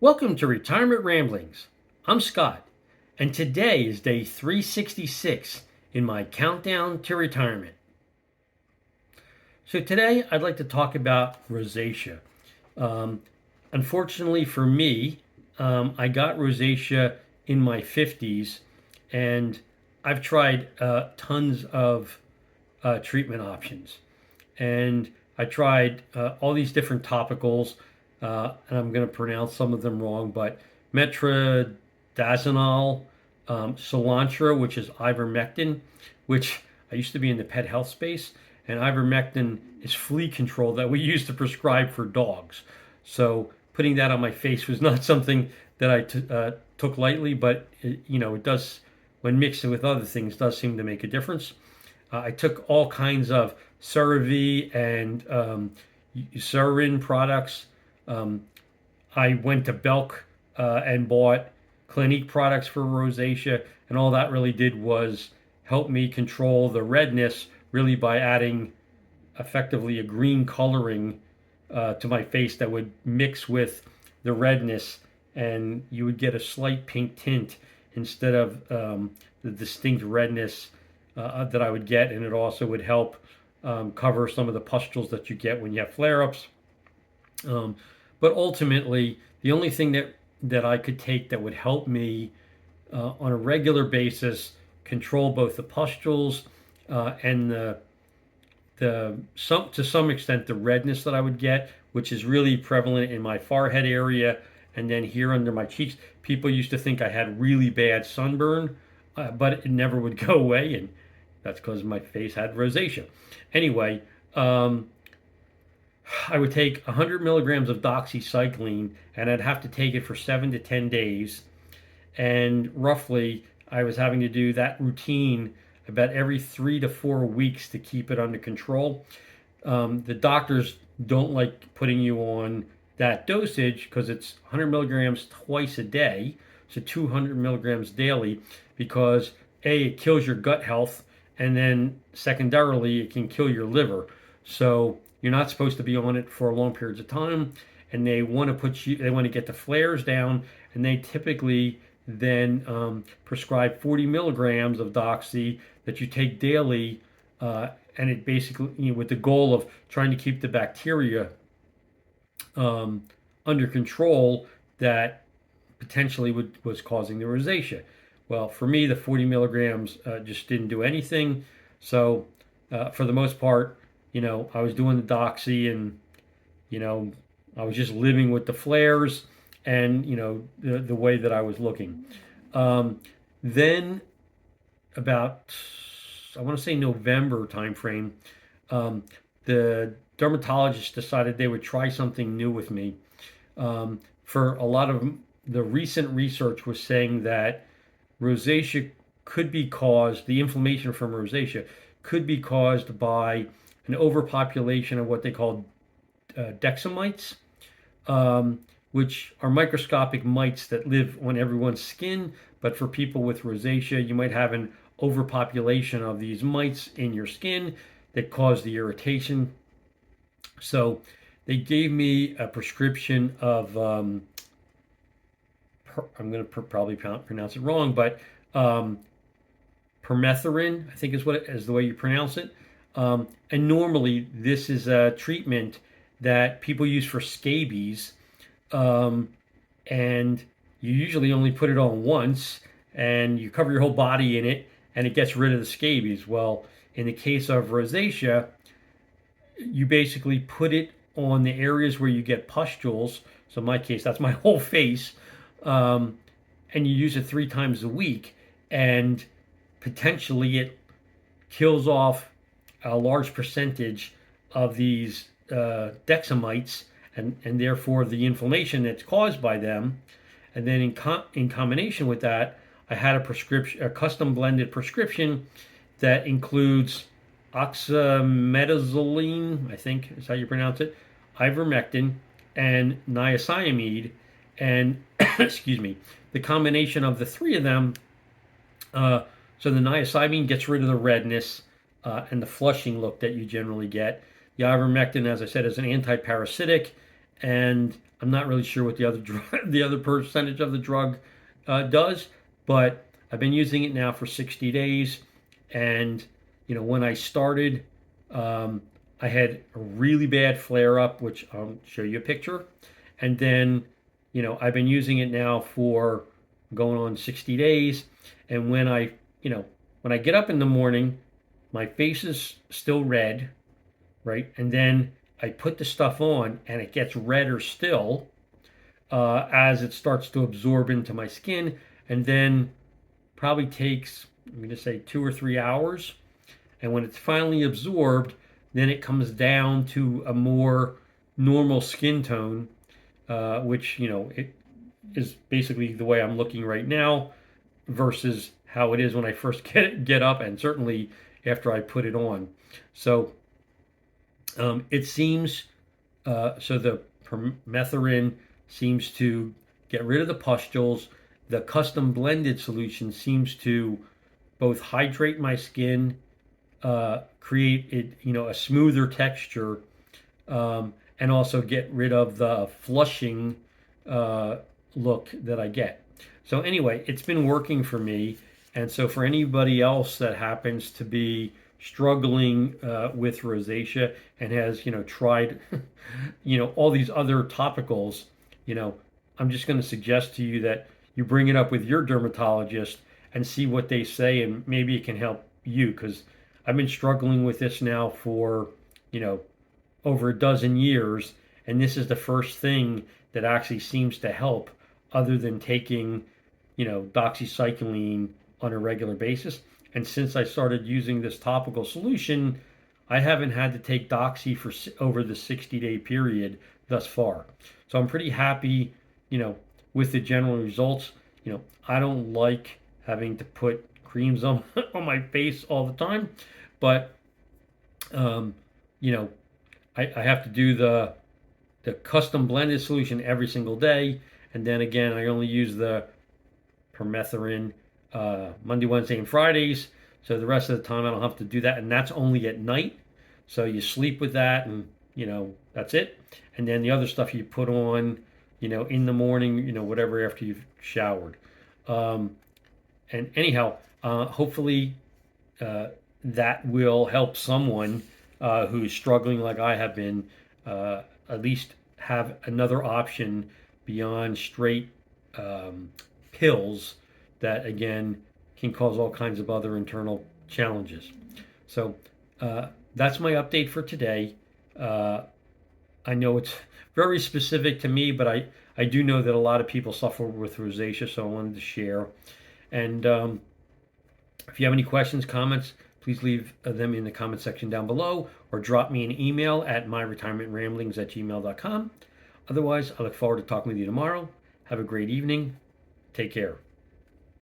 Welcome to Retirement Ramblings. I'm Scott, and today is day 366 in my countdown to retirement. So today I'd like to talk about rosacea. Um, Unfortunately for me, I got rosacea in my 50s, and I've tried tons of treatment options. And I tried all these different topicals, and I'm going to pronounce some of them wrong, but Metronidazole, Soolanta, which is Ivermectin, which I used to be in the pet health space, and Ivermectin is flea control that we used to prescribe for dogs. So putting that on my face was not something that I took lightly, but it does, when mixed with other things, does seem to make a difference. I took all kinds of CeraVe and Eucerin products. Um, I went to Belk and bought Clinique products for rosacea, and all that really did was help me control the redness, really by adding effectively a green coloring to my face that would mix with the redness, and you would get a slight pink tint instead of the distinct redness that I would get, and it also would help cover some of the pustules that you get when you have flare-ups. But ultimately, the only thing that I could take that would help me on a regular basis control both the pustules and to some extent the redness that I would get, which is really prevalent in my forehead area and then here under my cheeks. People used to think I had really bad sunburn, but it never would go away, and that's because my face had rosacea. Anyway, I would take 100 milligrams of doxycycline, and I'd have to take it for 7 to 10 days. And roughly, I was having to do that routine about every 3 to 4 weeks to keep it under control. The doctors don't like putting you on that dosage because it's 100 milligrams twice a day, so 200 milligrams daily, because A, it kills your gut health, and then secondarily, it can kill your liver. So you're not supposed to be on it for long periods of time, and they want to get the flares down, and they typically then prescribe 40 milligrams of Doxy that you take daily, and it basically, with the goal of trying to keep the bacteria under control that potentially was causing the rosacea. Well, for me, the 40 milligrams just didn't do anything. So, for the most part, I was doing the Doxy, and, I was just living with the flares and, the way that I was looking. Then about, I want to say November timeframe, the dermatologist decided they would try something new with me. For a lot of the recent research was saying that rosacea could be caused, the inflammation from rosacea could be caused by an overpopulation of what they call dexamites, which are microscopic mites that live on everyone's skin. But for people with rosacea, you might have an overpopulation of these mites in your skin that cause the irritation. So they gave me a prescription of I'm going to probably pronounce it wrong, but Permethrin, I think is the way you pronounce it. And normally this is a treatment that people use for scabies, and you usually only put it on once, and you cover your whole body in it, and it gets rid of the scabies. Well, in the case of rosacea, you basically put it on the areas where you get pustules. So in my case, that's my whole face. And you use it 3 times a week, and potentially it kills off a large percentage of these dexamites, and therefore the inflammation that's caused by them. And then in combination with that, I had a custom blended prescription that includes Oxymetazoline, I think is how you pronounce it, Ivermectin, and Niacinamide. And excuse me, the combination of the 3 of them, so the niacinamide gets rid of the redness and the flushing look that you generally get. The ivermectin, as I said, is an anti-parasitic, and I'm not really sure what the other the other percentage of the drug does, but I've been using it now for 60 days. And, when I started, I had a really bad flare up, which I'll show you a picture. And then, I've been using it now for going on 60 days. And when I get up in the morning, my face is still red, right? And then I put the stuff on and it gets redder still as it starts to absorb into my skin. And then probably takes, I'm going to say 2 or 3 hours. And when it's finally absorbed, then it comes down to a more normal skin tone, which, it is basically the way I'm looking right now versus how it is when I first get up, and certainly after I put it on. So it seems so the Permethrin seems to get rid of the pustules. The custom blended solution seems to both hydrate my skin, create it, a smoother texture, and also get rid of the flushing look that I get. So anyway, it's been working for me. And so for anybody else that happens to be struggling with rosacea and has, tried, all these other topicals, I'm just going to suggest to you that you bring it up with your dermatologist and see what they say, and maybe it can help you, because I've been struggling with this now for, over a dozen years, and this is the first thing that actually seems to help other than taking, Doxycycline on a regular basis. And since I started using this topical solution, I haven't had to take Doxy for over the 60-day period thus far. So I'm pretty happy, with the general results. I don't like having to put creams on on my face all the time, but you know, I have to do the custom blended solution every single day, and then again I only use the Permethrin Monday, Wednesday, and Fridays. So the rest of the time I don't have to do that, and that's only at night. So you sleep with that, and that's it. And then the other stuff you put on, in the morning, whatever after you've showered. And anyhow, hopefully that will help someone who's struggling like I have been, at least have another option beyond straight pills that, again, can cause all kinds of other internal challenges. So that's my update for today. I know it's very specific to me, but I do know that a lot of people suffer with rosacea, so I wanted to share. And if you have any questions, comments, please leave them in the comment section down below, or drop me an email at myretirementramblings@gmail.com. Otherwise, I look forward to talking with you tomorrow. Have a great evening. Take care.